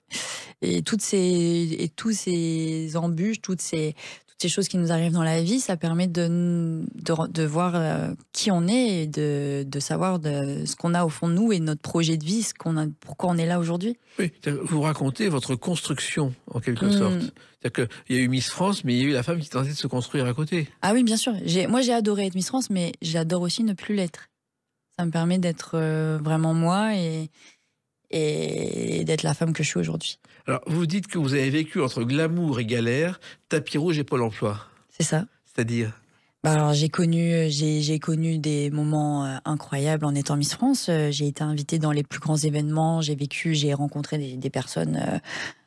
Et tous ces embûches, toutes ces choses qui nous arrivent dans la vie, ça permet de voir qui on est et de savoir ce qu'on a au fond de nous et notre projet de vie, pourquoi on est là aujourd'hui.
Oui, vous racontez votre construction, en quelque sorte. C'est-à-dire qu'il y a eu Miss France, mais il y a eu la femme qui tentait de se construire à côté.
Ah oui, bien sûr. Moi, j'ai adoré être Miss France, mais j'adore aussi ne plus l'être. Ça me permet d'être vraiment moi et d'être la femme que je suis aujourd'hui.
Alors, vous dites que vous avez vécu entre glamour et galère, tapis rouge et Pôle emploi.
C'est ça.
C'est-à-dire?
Alors j'ai connu des moments incroyables en étant Miss France. J'ai été invitée dans les plus grands événements. J'ai rencontré des personnes,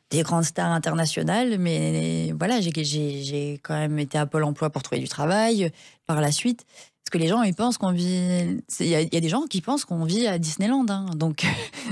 des grandes stars internationales. Mais voilà, j'ai quand même été à Pôle emploi pour trouver du travail par la suite. Parce que les gens, ils pensent qu'on vit. Il y a des gens qui pensent qu'on vit à Disneyland, hein, donc.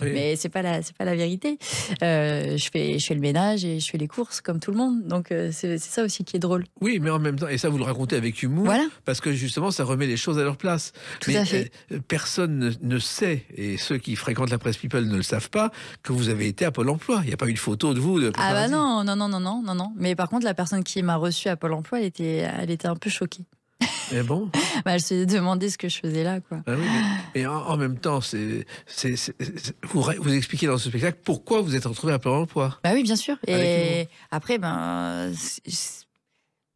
Oui.
Mais c'est pas la vérité. Je fais le ménage et je fais les courses comme tout le monde. Donc c'est ça aussi qui est drôle.
Oui, mais en même temps, et ça vous le racontez avec humour,
Voilà.
parce que justement, ça remet les choses à leur place.
Tout
mais
à fait.
Personne ne sait, et ceux qui fréquentent la presse People ne le savent pas, que vous avez été à Pôle emploi. Il n'y a pas eu de photo de vous.
Ah bah non. Mais par contre, la personne qui m'a reçue à Pôle emploi, elle était un peu choquée.
Mais bon.
Bah, elle se demandait ce que je faisais là, quoi.
Ah oui, mais en même temps, vous expliquez dans ce spectacle pourquoi vous êtes retrouvé à Pôle emploi.
Bah oui, bien sûr.
Avec
Et après,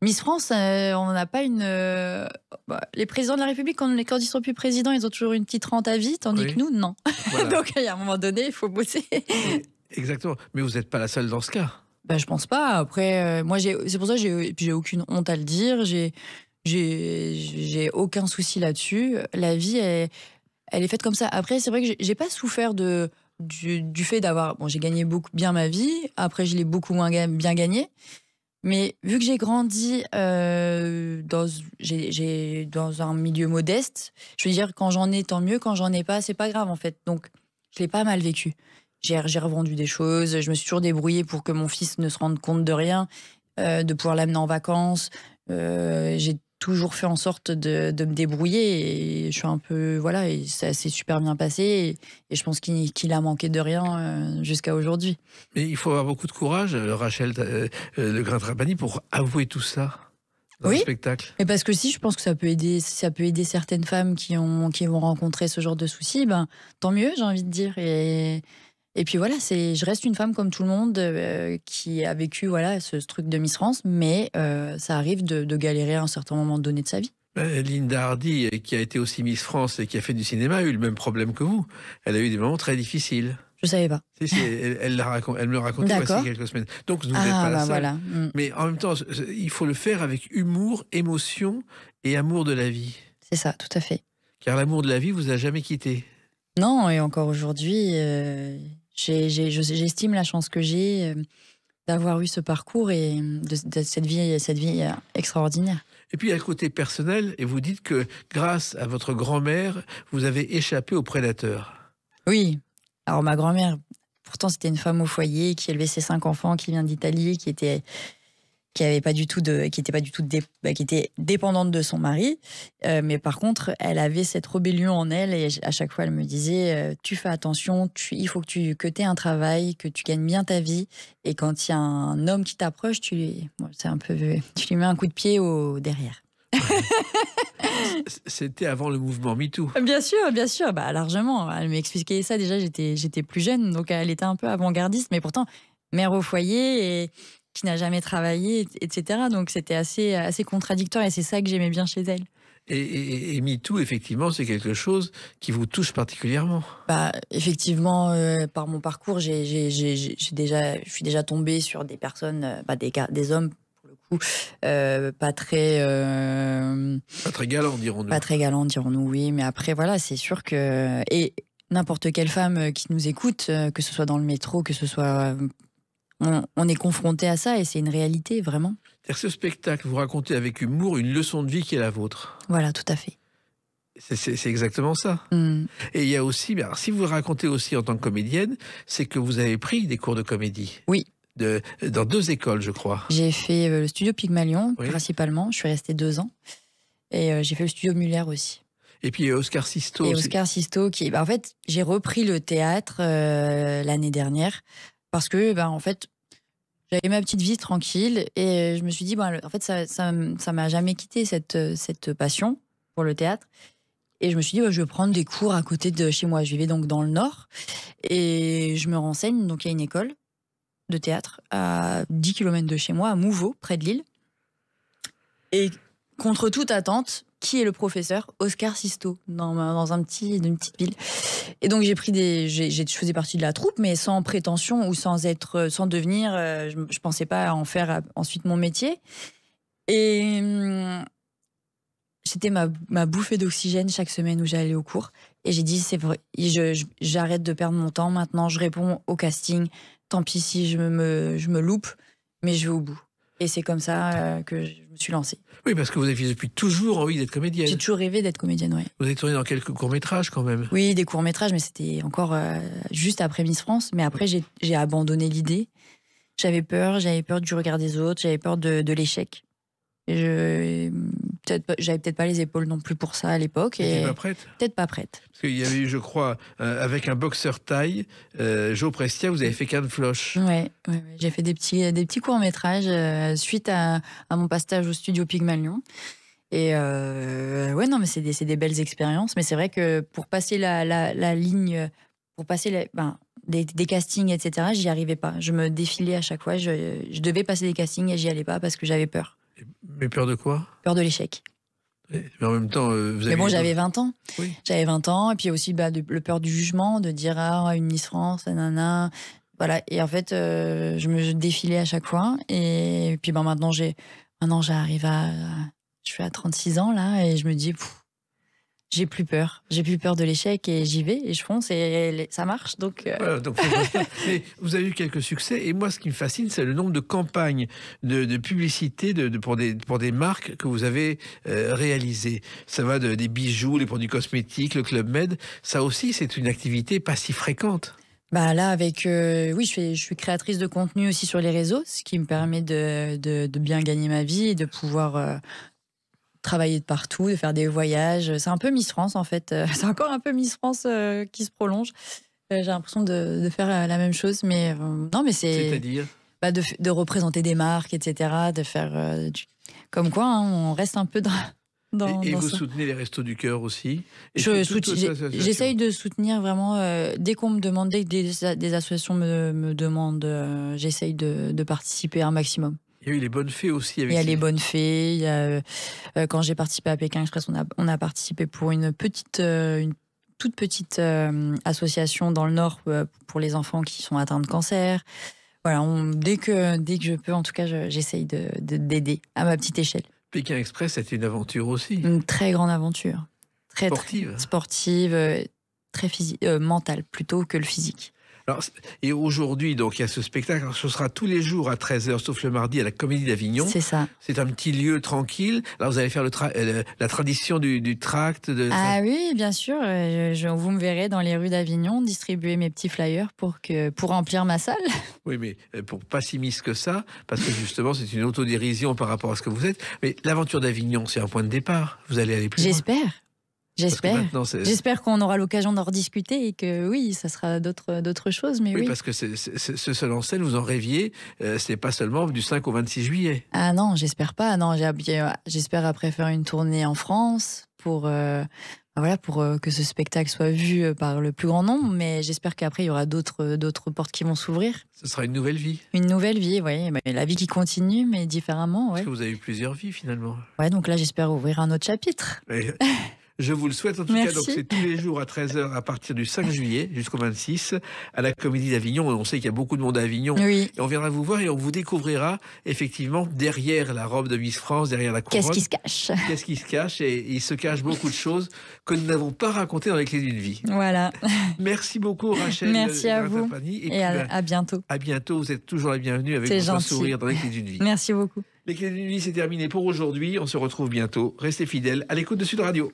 Miss France, on n'a pas une. Les présidents de la République, quand ils sont plus présidents, ils ont toujours une petite rente à vie, tandis
Oui.
que nous, non.
Voilà.
Donc, il y a un moment donné, il faut bosser.
Exactement. Mais vous n'êtes pas la seule dans ce cas.
Bah, je pense pas. Après, moi, c'est pour ça que j'ai aucune honte à le dire. J'ai aucun souci là-dessus. La vie, elle est faite comme ça. Après, c'est vrai que j'ai pas souffert du fait d'avoir. Bon, j'ai gagné bien ma vie. Après, je l'ai beaucoup moins bien gagné. Mais vu que j'ai grandi dans un milieu modeste, je veux dire, quand j'en ai, tant mieux. Quand j'en ai pas, c'est pas grave, en fait. Donc, je l'ai pas mal vécu. J'ai revendu des choses. Je me suis toujours débrouillée pour que mon fils ne se rende compte de rien, de pouvoir l'amener en vacances. J'ai toujours fait en sorte de me débrouiller et je suis un peu voilà, et ça s'est super bien passé et je pense qu'il a manqué de rien jusqu'à aujourd'hui.
Mais il faut avoir beaucoup de courage, Rachel Le Grain-Trapani, pour avouer tout ça dans le spectacle.
Et parce que si je pense que ça peut aider certaines femmes qui vont rencontrer ce genre de soucis, ben tant mieux, j'ai envie de dire. Et puis voilà, je reste une femme comme tout le monde qui a vécu voilà ce truc de Miss France, mais ça arrive de galérer à un certain moment donné de sa vie.
Linda Hardy, qui a été aussi Miss France et qui a fait du cinéma, a eu le même problème que vous. Elle a eu des moments très difficiles.
Je savais pas.
Elle me le racontait voici quelques semaines. Donc vous n'êtes pas la seule.
Voilà.
Mais en même temps, il faut le faire avec humour, émotion et amour de la vie.
C'est ça, tout à fait.
Car l'amour de la vie vous a jamais quitté.
Non, et encore aujourd'hui, j'estime la chance que j'ai d'avoir eu ce parcours et de cette vie extraordinaire.
Et puis, il y a le côté personnel, et vous dites que grâce à votre grand-mère, vous avez échappé aux prédateurs.
Oui. Alors, ma grand-mère, pourtant, c'était une femme au foyer qui élevait ses 5 enfants, qui vient d'Italie, qui était dépendante de son mari, mais par contre elle avait cette rébellion en elle et à chaque fois elle me disait tu fais attention, il faut que tu aies un travail, que tu gagnes bien ta vie et quand il y a un homme qui t'approche tu lui mets un coup de pied derrière.
C'était avant le mouvement MeToo.
Bien sûr, bah largement. Elle m'expliquait ça déjà, j'étais plus jeune, donc elle était un peu avant-gardiste, mais pourtant mère au foyer et qui n'a jamais travaillé, etc. Donc c'était assez contradictoire et c'est ça que j'aimais bien chez elle.
Et MeToo, effectivement, c'est quelque chose qui vous touche particulièrement.
Bah, effectivement, par mon parcours, je suis déjà tombée sur des personnes, des hommes, pour le coup, pas très
galants, dirons-nous.
Pas très galants, dirons-nous, oui. Mais après, voilà, c'est sûr que... Et n'importe quelle femme qui nous écoute, que ce soit dans le métro, que ce soit... On est confronté à ça et c'est une réalité, vraiment.
C'est-à-dire que ce spectacle, vous racontez avec humour une leçon de vie qui est la vôtre.
Voilà, tout à fait.
C'est exactement ça. Et il y a aussi, alors, si vous le racontez aussi en tant que comédienne, c'est que vous avez pris des cours de comédie.
Oui.
Dans 2 écoles, je crois.
J'ai fait le studio Pygmalion, principalement. Je suis restée 2 ans. Et j'ai fait le studio Muller aussi.
Et puis Oscar Sisto.
Et Oscar Sisto, en fait, j'ai repris le théâtre l'année dernière parce que, en fait, j'avais ma petite vie tranquille et je me suis dit, en fait, ça m'a jamais quitté cette passion pour le théâtre. Et je me suis dit, je vais prendre des cours à côté de chez moi. Je vivais donc dans le Nord et je me renseigne. Donc, il y a une école de théâtre à 10 km de chez moi, à Mouveau, près de Lille. Et contre toute attente, qui est le professeur Oscar Sisto dans une petite ville. Et donc je faisais partie de la troupe, mais sans prétention ou sans devenir. Je pensais pas en faire ensuite mon métier. Et c'était ma bouffée d'oxygène chaque semaine où j'allais au cours. Et j'ai dit, c'est vrai, j'arrête de perdre mon temps. Maintenant, je réponds au casting. Tant pis si je me loupe, mais je vais au bout. Et c'est comme ça que je me suis lancée.
Oui, parce que vous avez depuis toujours envie d'être comédienne.
J'ai toujours rêvé d'être comédienne, oui.
Vous avez tourné dans quelques courts-métrages quand même.
Oui, des courts-métrages, mais c'était encore juste après Miss France. Mais après, j'ai abandonné l'idée. J'avais peur du regard des autres, j'avais peur de l'échec. J'avais peut-être pas les épaules non plus pour ça à l'époque.
Et pas prête.
Peut-être pas prête.
Parce qu'il y avait eu, je crois, avec un boxeur thaï, Joe Prestia, vous avez fait Canne Floche.
Ouais. J'ai fait des petits courts-métrages suite à mon passage au studio Pygmalion. Et non, mais c'est des belles expériences. Mais c'est vrai que pour passer la ligne, pour passer des castings, etc., j'y arrivais pas. Je me défilais à chaque fois. Je devais passer des castings et j'y allais pas parce que j'avais peur.
Mais peur de quoi?
Peur de l'échec.
Mais en même temps, vous avez...
Mais bon, j'avais 20 ans.
Oui.
J'avais 20 ans, et puis aussi le peur du jugement, de dire une Miss France, nanana. Voilà. Et en fait, je me défilais à chaque fois. Et puis maintenant, j'arrive je suis à 36 ans là, et je me dis, j'ai plus peur. J'ai plus peur de l'échec et j'y vais et je fonce et ça marche. Donc,
voilà, mais vous avez eu quelques succès et moi, ce qui me fascine, c'est le nombre de campagnes de publicité pour des marques que vous avez réalisées. Ça va des bijoux, les produits cosmétiques, le Club Med. Ça aussi, c'est une activité pas si fréquente.
Là, je suis créatrice de contenu aussi sur les réseaux, ce qui me permet de bien gagner ma vie et de pouvoir travailler de partout, de faire des voyages. C'est un peu Miss France, en fait. C'est encore un peu Miss France qui se prolonge. J'ai l'impression de faire la même chose, mais non, mais c'est...
C'est-à-dire
de représenter des marques, etc., de faire... Comme quoi, on reste un peu dans...
Et vous soutenez les Restos du Cœur aussi?
J'essaye de soutenir vraiment, dès qu'on me demande, dès que des associations me demandent, j'essaye de participer un maximum.
Il y a eu les Bonnes Fées aussi.
Il y a les Bonnes Fées, il y a, quand j'ai participé à Pékin Express, on a participé pour une toute petite association dans le Nord pour les enfants qui sont atteints de cancer. Voilà, dès que je peux, en tout cas, j'essaye d'aider à ma petite échelle.
Pékin Express, c'était une aventure aussi.
Une très grande aventure.
Sportive.
Très sportive, très mentale plutôt que le physique.
Alors, et aujourd'hui, donc, il y a ce spectacle. Alors, ce sera tous les jours à 13h, sauf le mardi, à la Comédie d'Avignon.
C'est ça.
C'est un petit lieu tranquille. Alors, vous allez faire la tradition du tract.
Ah oui, bien sûr. Vous me verrez dans les rues d'Avignon distribuer mes petits flyers pour remplir ma salle.
Oui, mais pour pas si mise que ça, parce que justement, c'est une autodérision par rapport à ce que vous êtes. Mais l'aventure d'Avignon, c'est un point de départ. Vous allez aller plus loin.
J'espère qu'on aura l'occasion d'en rediscuter et que oui, ça sera d'autres choses. Mais oui,
parce que ce seul en scène, vous en rêviez, c'est pas seulement du 5 au 26 juillet.
Ah non, j'espère pas. Non, j'espère après faire une tournée en France pour que ce spectacle soit vu par le plus grand nombre. Mais j'espère qu'après, il y aura d'autres portes qui vont s'ouvrir.
Ce sera une nouvelle vie.
Une nouvelle vie, oui. La vie qui continue, mais différemment. Ouais.
Parce que vous avez eu plusieurs vies, finalement.
Ouais, donc là, j'espère ouvrir un autre chapitre.
Je vous le souhaite en tout cas. Donc c'est tous les jours à 13h à partir du 5 juillet jusqu'au 26 à la Comédie d'Avignon. On sait qu'il y a beaucoup de monde à Avignon.
Oui.
Et on viendra vous voir et on vous découvrira effectivement derrière la robe de Miss France, derrière la couronne.
Qu'est-ce qui se cache?
Qu'est-ce qui se cache? Et il se cache beaucoup de choses que nous n'avons pas racontées dans les Clés d'une vie.
Voilà.
Merci beaucoup Rachel.
Merci à vous.
Et
puis, à bientôt.
À bientôt. Vous êtes toujours la bienvenue avec votre sourire dans les Clés d'une vie.
Merci beaucoup.
Les Clés d'une vie, c'est terminé pour aujourd'hui. On se retrouve bientôt. Restez fidèles à l'écoute de Sud Radio.